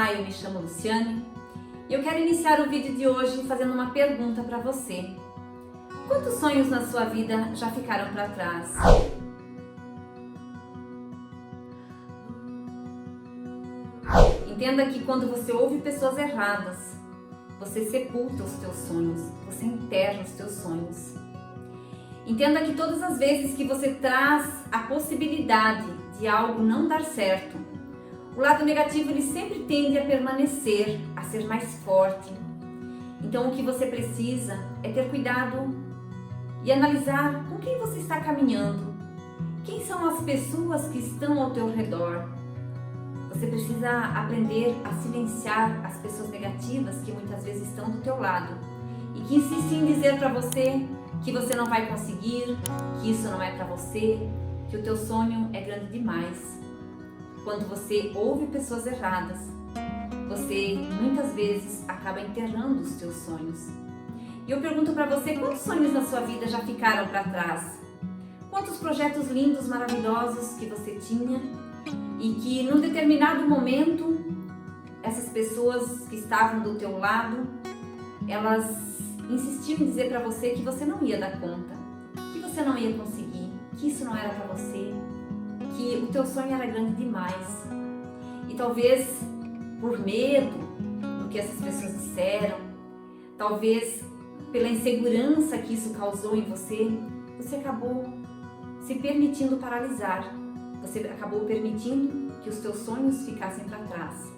Olá, eu me chamo Luciane e eu quero iniciar o vídeo de hoje fazendo uma pergunta para você. Quantos sonhos na sua vida já ficaram para trás? Entenda que quando você ouve pessoas erradas, você sepulta os teus sonhos, você enterra os teus sonhos. Entenda que todas as vezes que você traz a possibilidade de algo não dar certo, o lado negativo ele sempre tende a permanecer, a ser mais forte. Então o que você precisa é ter cuidado e analisar com quem você está caminhando. Quem são as pessoas que estão ao teu redor? Você precisa aprender a silenciar as pessoas negativas que muitas vezes estão do teu lado e que insistem em dizer para você que você não vai conseguir, que isso não é para você, que o teu sonho é grande demais. Quando você ouve pessoas erradas, você muitas vezes acaba enterrando os teus sonhos. E eu pergunto para você, quantos sonhos na sua vida já ficaram para trás? Quantos projetos lindos, maravilhosos que você tinha e que num determinado momento essas pessoas que estavam do teu lado, elas insistiam em dizer para você que você não ia dar conta, que você não ia conseguir, que isso não era para você, que o teu sonho era grande demais. E talvez por medo do que essas pessoas disseram, talvez pela insegurança que isso causou em você, você acabou se permitindo paralisar. Você acabou permitindo que os teus sonhos ficassem para trás.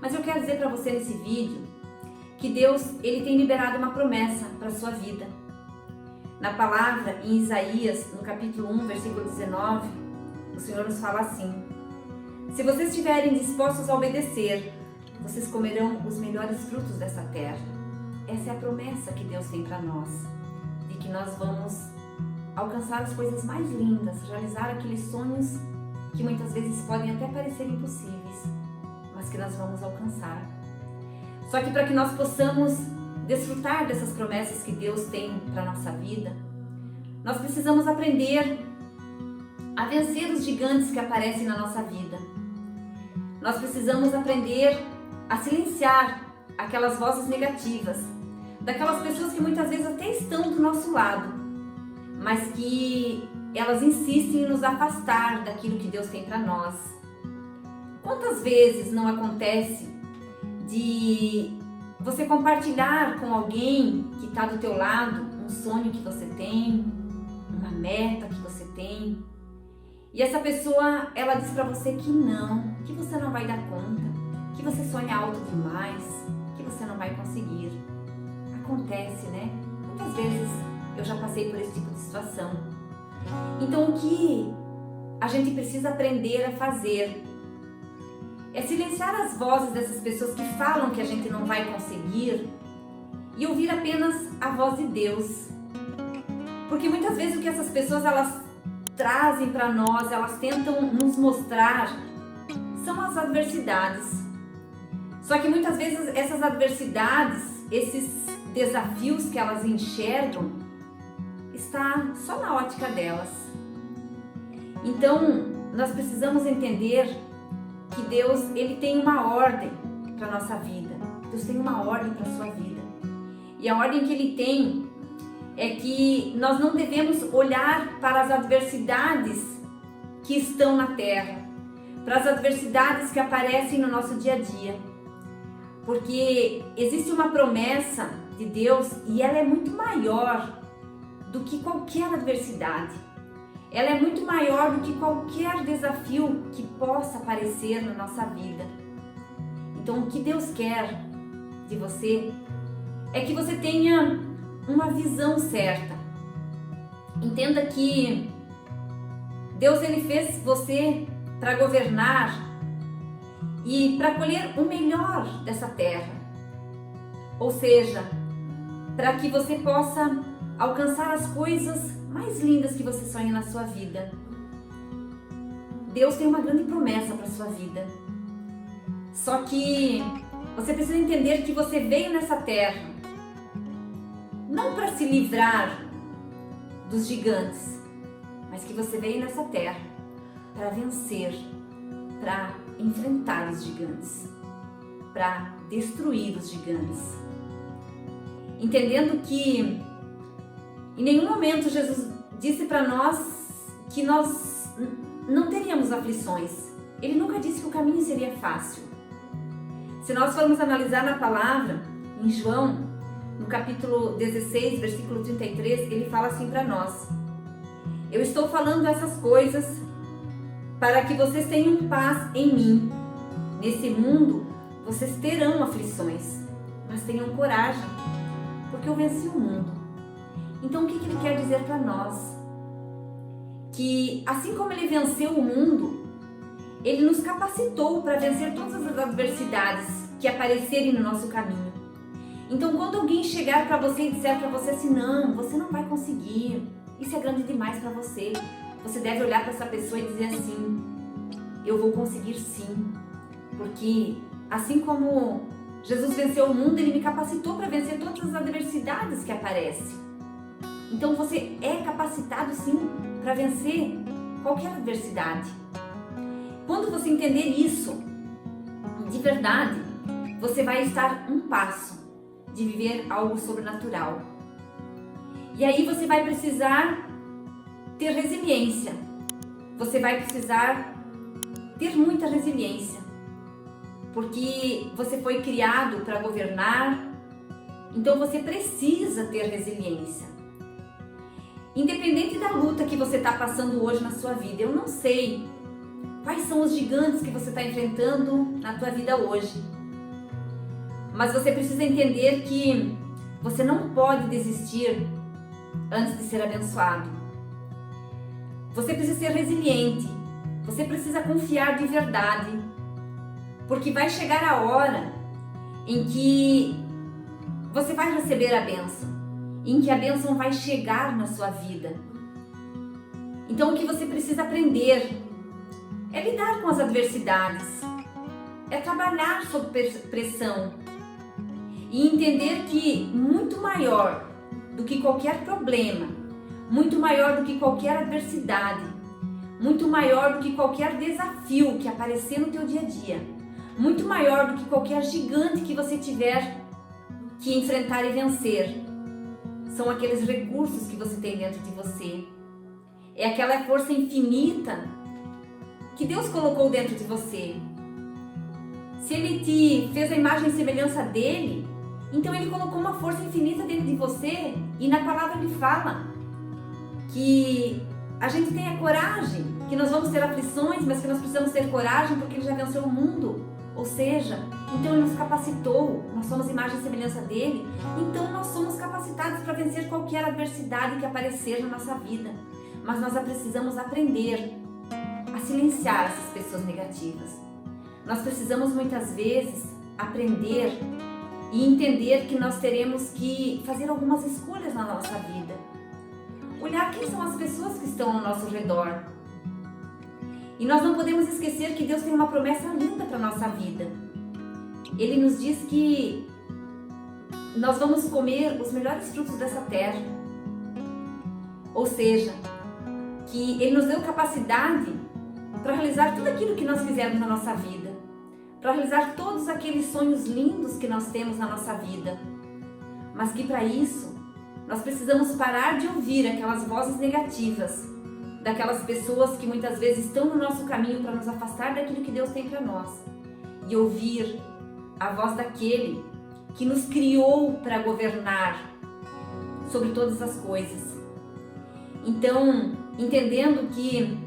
Mas eu quero dizer para você nesse vídeo que Deus ele tem liberado uma promessa para a sua vida. Na palavra, em Isaías, no capítulo 1, versículo 19, o Senhor nos fala assim: se vocês estiverem dispostos a obedecer, vocês comerão os melhores frutos dessa terra. Essa é a promessa que Deus tem para nós, de que nós vamos alcançar as coisas mais lindas, realizar aqueles sonhos que muitas vezes podem até parecer impossíveis, mas que nós vamos alcançar. Só que para que nós possamos desfrutar dessas promessas que Deus tem para a nossa vida, nós precisamos aprender a vencer os gigantes que aparecem na nossa vida. Nós precisamos aprender a silenciar aquelas vozes negativas, daquelas pessoas que muitas vezes até estão do nosso lado, mas que elas insistem em nos afastar daquilo que Deus tem para nós. Quantas vezes não acontece de você compartilhar com alguém que está do teu lado um sonho que você tem, uma meta que você tem, e essa pessoa ela diz para você que você não vai dar conta, que você sonha alto demais, que você não vai conseguir. Acontece, né? Muitas vezes eu já passei por esse tipo de situação. Então o que a gente precisa aprender a fazer é silenciar as vozes dessas pessoas que falam que a gente não vai conseguir e ouvir apenas a voz de Deus. Porque muitas vezes o que essas pessoas elas trazem para nós, elas tentam nos mostrar, são as adversidades. Só que muitas vezes essas adversidades, esses desafios que elas enxergam, está só na ótica delas. Então, nós precisamos entender que Deus, ele tem uma ordem para a nossa vida. Deus tem uma ordem para a sua vida. E a ordem que ele tem é que nós não devemos olhar para as adversidades que estão na terra, para as adversidades que aparecem no nosso dia a dia. Porque existe uma promessa de Deus e ela é muito maior do que qualquer adversidade. Ela é muito maior do que qualquer desafio que possa aparecer na nossa vida. Então, o que Deus quer de você é que você tenha uma visão certa. Entenda que Deus ele fez você para governar e para colher o melhor dessa terra. Ou seja, para que você possa alcançar as coisas mais lindas que você sonha na sua vida. Deus tem uma grande promessa para a sua vida. Só que você precisa entender que você veio nessa terra não para se livrar dos gigantes, mas que você veio nessa terra para vencer, para enfrentar os gigantes. para destruir os gigantes. Entendendo que em nenhum momento Jesus disse para nós que nós não teríamos aflições. Ele nunca disse que o caminho seria fácil. Se nós formos analisar na palavra, em João, no capítulo 16, versículo 33, ele fala assim para nós: eu estou falando essas coisas para que vocês tenham paz em mim. Nesse mundo, vocês terão aflições, mas tenham coragem, porque eu venci o mundo. Então, o que ele quer dizer para nós? Que assim como ele venceu o mundo, ele nos capacitou para vencer todas as adversidades que aparecerem no nosso caminho. Então, quando alguém chegar para você e disser para você assim: não, você não vai conseguir, isso é grande demais para você, você deve olhar para essa pessoa e dizer assim: eu vou conseguir sim, porque assim como Jesus venceu o mundo, ele me capacitou para vencer todas as adversidades que aparecem. Então você é capacitado sim para vencer qualquer adversidade. Quando você entender isso de verdade, você vai estar um passo de viver algo sobrenatural. E aí você vai precisar ter resiliência. Você vai precisar ter muita resiliência, porque você foi criado para governar, então você precisa ter resiliência. Independente da luta que você está passando hoje na sua vida, eu não sei quais são os gigantes que você está enfrentando na tua vida hoje, mas você precisa entender que você não pode desistir antes de ser abençoado. Você precisa ser resiliente, você precisa confiar de verdade, porque vai chegar a hora em que você vai receber a bênção, em que a bênção vai chegar na sua vida. Então o que você precisa aprender é lidar com as adversidades, é trabalhar sob pressão e entender que muito maior do que qualquer problema, muito maior do que qualquer adversidade, muito maior do que qualquer desafio que aparecer no teu dia a dia, muito maior do que qualquer gigante que você tiver que enfrentar e vencer, são aqueles recursos que você tem dentro de você. É aquela força infinita que Deus colocou dentro de você. Se Ele te fez a imagem e semelhança dEle, então Ele colocou uma força infinita dentro de você, e na palavra Ele fala que a gente tenha coragem, que nós vamos ter aflições, mas que nós precisamos ter coragem porque Ele já venceu o mundo. Ou seja, então Ele nos capacitou, nós somos imagem e semelhança dEle, então nós somos capacitados para vencer qualquer adversidade que aparecer na nossa vida. Mas nós precisamos aprender a silenciar essas pessoas negativas. Nós precisamos muitas vezes aprender e entender que nós teremos que fazer algumas escolhas na nossa vida. Olhar quem são as pessoas que estão ao nosso redor. E nós não podemos esquecer que Deus tem uma promessa linda para a nossa vida. Ele nos diz que nós vamos comer os melhores frutos dessa terra. Ou seja, que Ele nos deu capacidade para realizar tudo aquilo que nós quisermos na nossa vida. Para realizar todos aqueles sonhos lindos que nós temos na nossa vida. Mas que para isso, nós precisamos parar de ouvir aquelas vozes negativas, daquelas pessoas que muitas vezes estão no nosso caminho para nos afastar daquilo que Deus tem para nós, e ouvir a voz daquele que nos criou para governar sobre todas as coisas. Então, entendendo que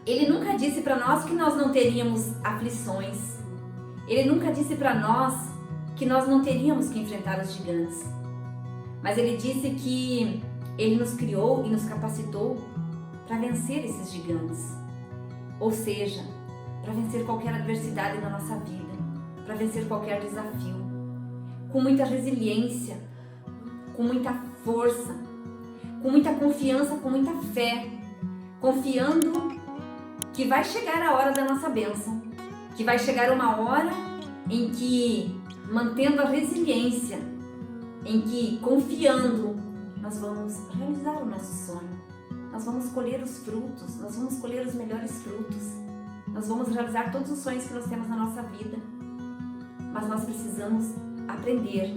Ele nunca disse para nós que nós não teríamos aflições, Ele nunca disse para nós que nós não teríamos que enfrentar os gigantes, mas Ele disse que Ele nos criou e nos capacitou para vencer esses gigantes, ou seja, para vencer qualquer adversidade na nossa vida, para vencer qualquer desafio, com muita resiliência, com muita força, com muita confiança, com muita fé, confiando que vai chegar a hora da nossa bênção, que vai chegar uma hora em que, mantendo a resiliência, em que, confiando, nós vamos realizar o nosso sonho. Nós vamos colher os frutos, nós vamos colher os melhores frutos. Nós vamos realizar todos os sonhos que nós temos na nossa vida. mas nós precisamos aprender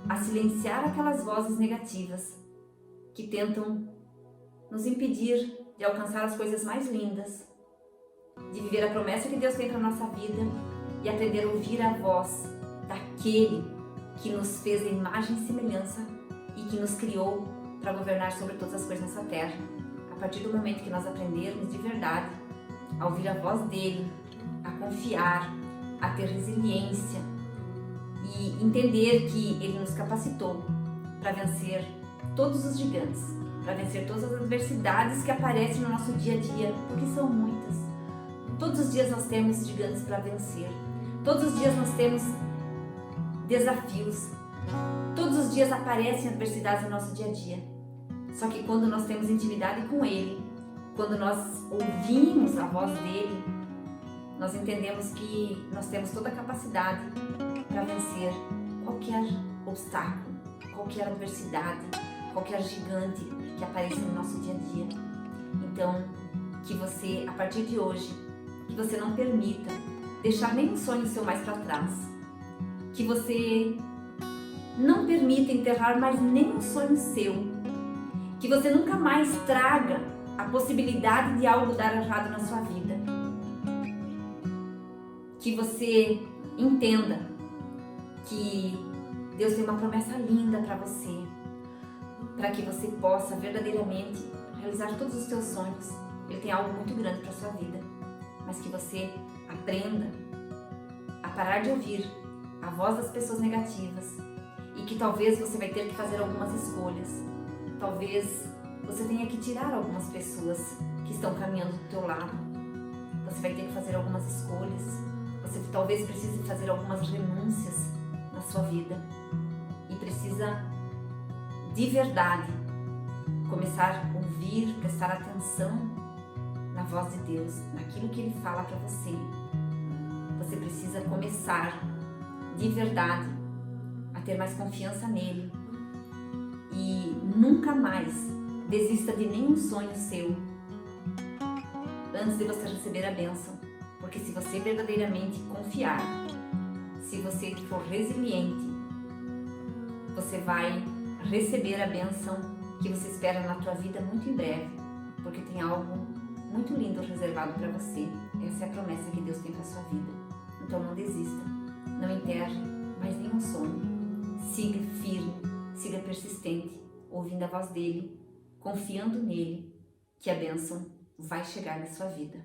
a silenciar aquelas vozes negativas que tentam nos impedir de alcançar as coisas mais lindas, de viver a promessa que Deus tem para a nossa vida e aprender a ouvir a voz daquele que nos fez a imagem e semelhança e que nos criou para governar sobre todas as coisas nessa terra. A partir do momento que nós aprendermos de verdade a ouvir a voz dele, a confiar, a ter resiliência e entender que ele nos capacitou para vencer todos os gigantes, para vencer todas as adversidades que aparecem no nosso dia a dia, porque são muitas. Todos os dias nós temos gigantes para vencer, todos os dias nós temos desafios, todos os dias aparecem adversidades no nosso dia a dia. Só que quando nós temos intimidade com ele, quando nós ouvimos a voz dele, nós entendemos que nós temos toda a capacidade para vencer qualquer obstáculo, qualquer adversidade, qualquer gigante que apareça no nosso dia a dia. Então, que você, a partir de hoje, que você não permita deixar nenhum sonho seu mais para trás, que você não permita enterrar mais nenhum sonho seu, que você nunca mais traga a possibilidade de algo dar errado na sua vida, que você entenda que Deus tem uma promessa linda para você, para que você possa verdadeiramente realizar todos os seus sonhos. Ele tem algo muito grande para sua vida, mas que você aprenda a parar de ouvir a voz das pessoas negativas e que talvez você vai ter que fazer algumas escolhas. Talvez você tenha que tirar algumas pessoas que estão caminhando do teu lado. Você vai ter que fazer algumas escolhas. Você talvez precise fazer algumas renúncias na sua vida e precisa de verdade começar a ouvir, prestar atenção na voz de Deus, naquilo que Ele fala para você. Você precisa começar de verdade a ter mais confiança nele e nunca mais desista de nenhum sonho seu antes de você receber a bênção, porque se você verdadeiramente confiar, se você for resiliente, você vai receber a bênção que você espera na tua vida muito em breve, porque tem algo muito lindo reservado para você. Essa é a promessa que Deus tem para sua vida. Então não desista, não enterre mais nenhum sonho. Siga firme, siga persistente, ouvindo a voz dele, confiando nele, que a bênção vai chegar na sua vida.